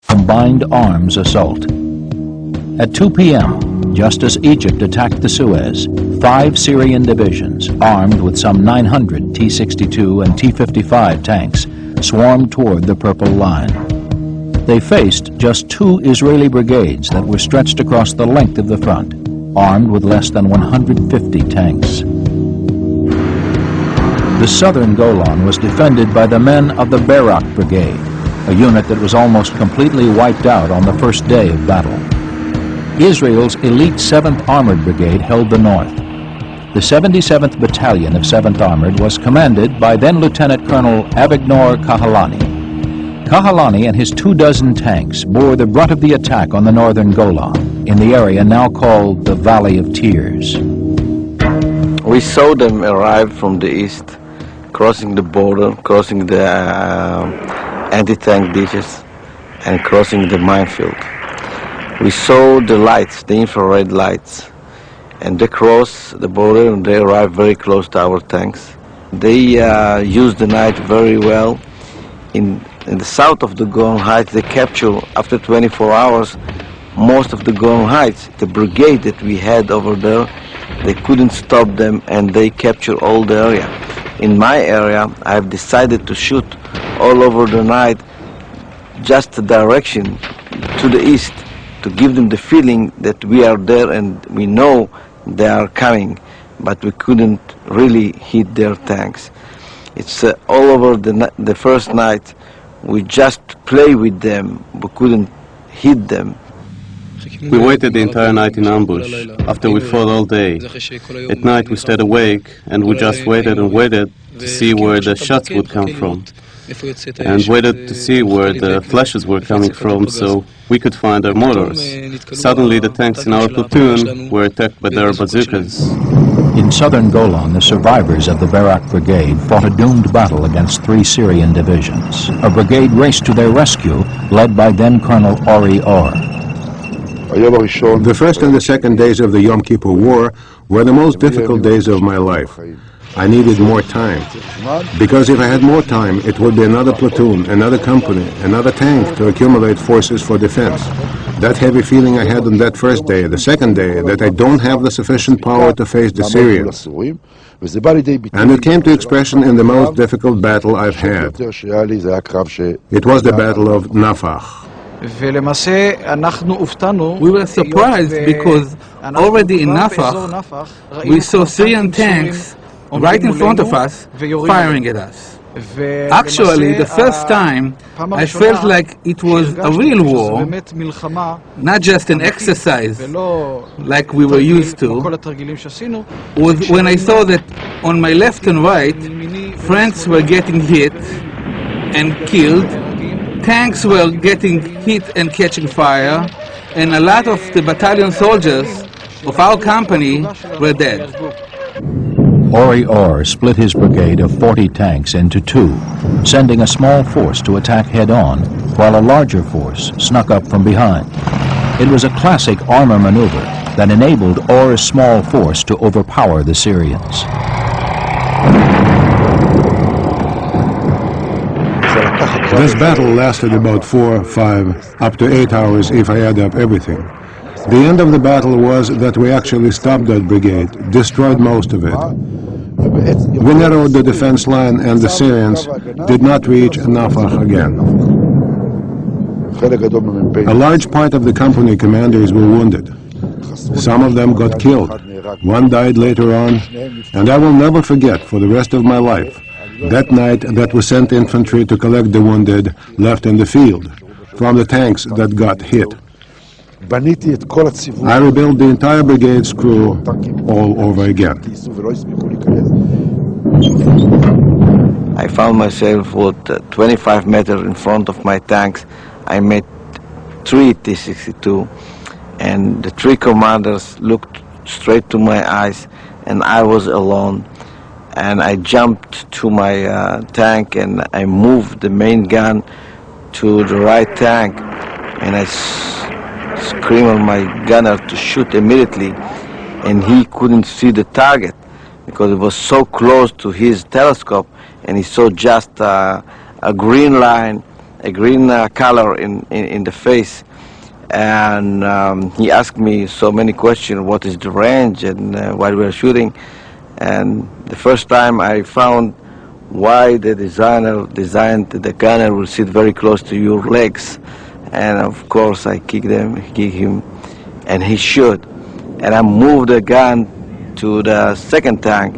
combined arms assault. At 2 p.m., just as Egypt attacked the Suez, 5 Syrian divisions, armed with some 900 T-62 and T-55 tanks, swarmed toward the Purple Line. They faced just 2 Israeli brigades that were stretched across the length of the front, armed with less than 150 tanks. The southern Golan was defended by the men of the Barak Brigade, a unit that was almost completely wiped out on the first day of battle. Israel's elite 7th Armored Brigade held the north. The 77th Battalion of 7th Armored was commanded by then-Lieutenant Colonel Avigdor Kahalani. Kahalani and his 24 tanks bore the brunt of the attack on the northern Golan, in the area now called the Valley of Tears. We saw them arrive from the east, crossing the border, crossing the anti-tank ditches, and crossing the minefield. We saw the lights, the infrared lights, and they crossed the border and they arrived very close to our tanks. They used the night very well. In the south of the Golan Heights, they captured, after 24 hours, most of the Golan Heights. The brigade that we had over there, they couldn't stop them and they captured all the area. In my area, I've decided to shoot all over the night, just the direction to the east, to give them the feeling that we are there and we know they are coming, but we couldn't really hit their tanks. It's all over the first night. We just play with them, we couldn't hit them. We waited the entire night in ambush, after we fought all day. At night we stayed awake and we just waited and waited to see where the shots would come from. And waited to see where the flashes were coming from so we could find our mortars. Suddenly the tanks in our platoon were attacked by their bazookas. In southern Golan, the survivors of the Barak Brigade fought a doomed battle against 3 Syrian divisions. A brigade raced to their rescue, led by then-Colonel Ori Or. The first and the second days of the Yom Kippur War were the most difficult days of my life. I needed more time, because if I had more time, it would be another platoon, another company, another tank to accumulate forces for defense. That heavy feeling I had on that first day, the second day, that I don't have the sufficient power to face the Syrians. And it came to expression in the most difficult battle I've had. It was the Battle of Nafach. We were surprised because already in Nafach, we saw Syrian tanks right in front of us, firing at us. Actually, the first time, I felt like it was a real war, not just an exercise like we were used to, was when I saw that on my left and right, friends were getting hit and killed, tanks were getting hit and catching fire, and a lot of the battalion soldiers of our company were dead. Ori Or split his brigade of 40 tanks into 2, sending a small force to attack head-on, while a larger force snuck up from behind. It was a classic armor maneuver that enabled Or's small force to overpower the Syrians. This battle lasted about 4, 5, up to 8 hours if I add up everything. The end of the battle was that we actually stopped that brigade, destroyed most of it. We narrowed the defense line and the Syrians did not reach Nafach again. A large part of the company commanders were wounded. Some of them got killed. One died later on, and I will never forget for the rest of my life that night that we sent infantry to collect the wounded left in the field from the tanks that got hit. I rebuilt the entire brigade's crew all over again. I found myself with 25 meters in front of my tanks. I met 3 T-62 and the 3 commanders looked straight to my eyes and I was alone. And I jumped to my tank and I moved the main gun to the right tank and I screamed at my gunner to shoot immediately, and he couldn't see the target because it was so close to his telescope and he saw just a green line a green color in the face. And he asked me so many questions, what is the range and why we are shooting. And the first time I found why the designer designed the gunner will sit very close to your legs. And of course I kick him, and he shoot. And I moved the gun to the second tank,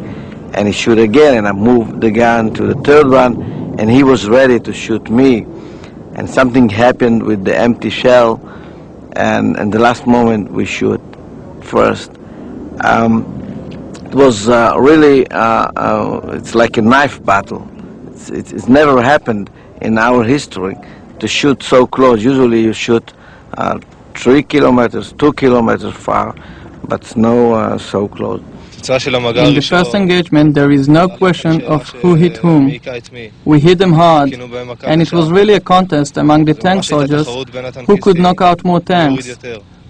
and he shoot again, and I moved the gun to the third one, and he was ready to shoot me. And something happened with the empty shell, and the last moment we shoot first. It was really, it's like a knife battle. It's never happened in our history to shoot so close. Usually you shoot 3 kilometers, 2 kilometers far, but no so close. In the first engagement, there is no question of who hit whom. We hit them hard, and it was really a contest among the tank soldiers who could knock out more tanks.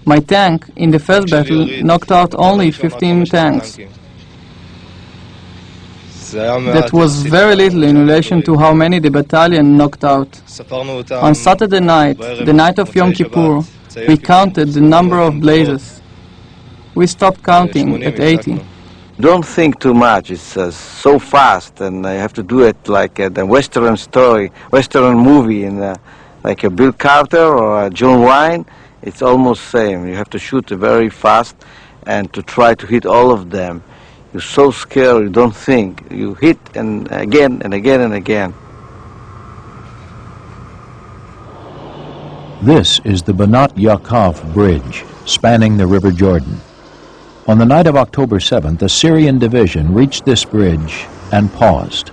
My tank, in the first battle, knocked out only 15 tanks. That was very little in relation to how many the battalion knocked out. On Saturday night, the night of Yom Kippur, we counted the number of blazes. We stopped counting at 80. Don't think too much. It's so fast, and I have to do it like the Western story, Western movie, in like a Bill Carter or a John Wayne. It's almost same. You have to shoot very fast and to try to hit all of them. You're so scared, you don't think. You hit and again and again and again. This is the Banat Yaakov Bridge, spanning the River Jordan. On the night of October 7th, a Syrian division reached this bridge and paused.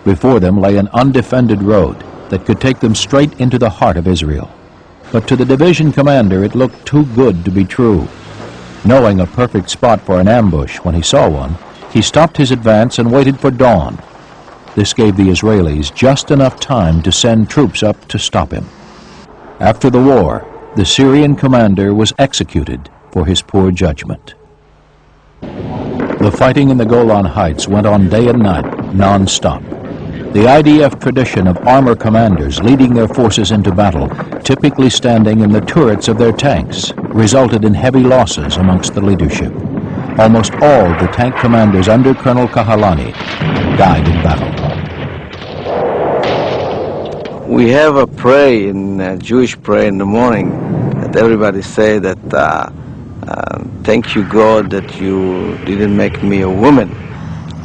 Before them lay an undefended road that could take them straight into the heart of Israel. But to the division commander, it looked too good to be true. Knowing a perfect spot for an ambush when he saw one, he stopped his advance and waited for dawn. This gave the Israelis just enough time to send troops up to stop him. After the war, the Syrian commander was executed for his poor judgment. The fighting in the Golan Heights went on day and night, non-stop. The IDF tradition of armor commanders leading their forces into battle, typically standing in the turrets of their tanks, resulted in heavy losses amongst the leadership. Almost all the tank commanders under Colonel Kahalani died in battle. We have a prayer in Jewish prayer in the morning that everybody say that thank you God that you didn't make me a woman.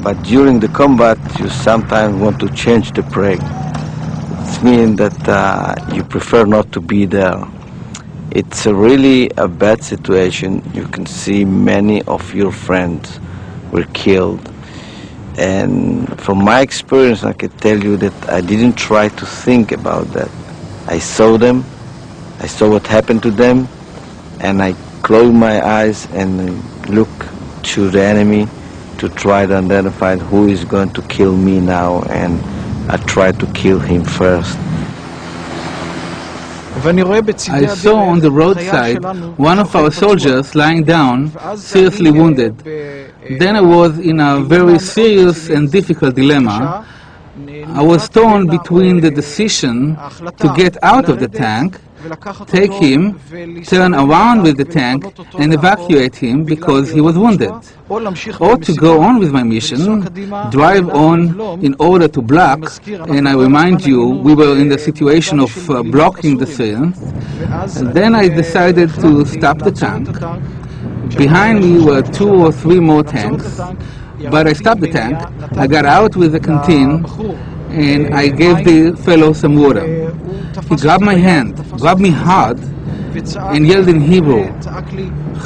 But during the combat, you sometimes want to change the prayer. It means that you prefer not to be there. It's really a bad situation. You can see many of your friends were killed. And from my experience, I can tell you that I didn't try to think about that. I saw them, I saw what happened to them, and I closed my eyes and looked to the enemy to try to identify who is going to kill me now, and I tried to kill him first. I saw on the roadside one of our soldiers lying down, seriously wounded. Then I was in a very serious and difficult dilemma. I was torn between the decision to get out of the tank, take him, turn around with the tank, and evacuate him because he was wounded, or to go on with my mission, drive on in order to block. And I remind you, we were in the situation of blocking the Syrians. And then I decided to stop the tank. Behind me were 2 or 3 more tanks, but I stopped the tank. I got out with the canteen, and I gave the fellow some water. He grabbed my hand, grabbed me hard, and yelled in Hebrew,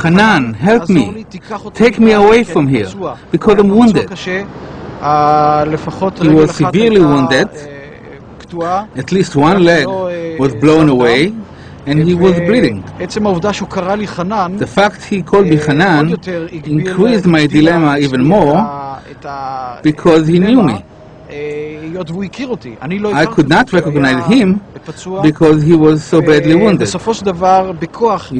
"Hanan, help me, take me away from here, because I'm wounded." He was severely wounded. At least one leg was blown away, and he was bleeding. The fact he called me Hanan increased my dilemma even more, because he knew me. I could not recognize him because he was so badly wounded.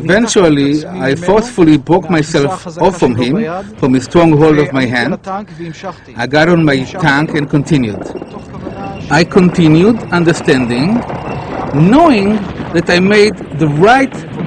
Eventually, I forcefully broke myself off from him, from his strong hold of my hand. I got on my tank and continued. I continued understanding knowing that I made the right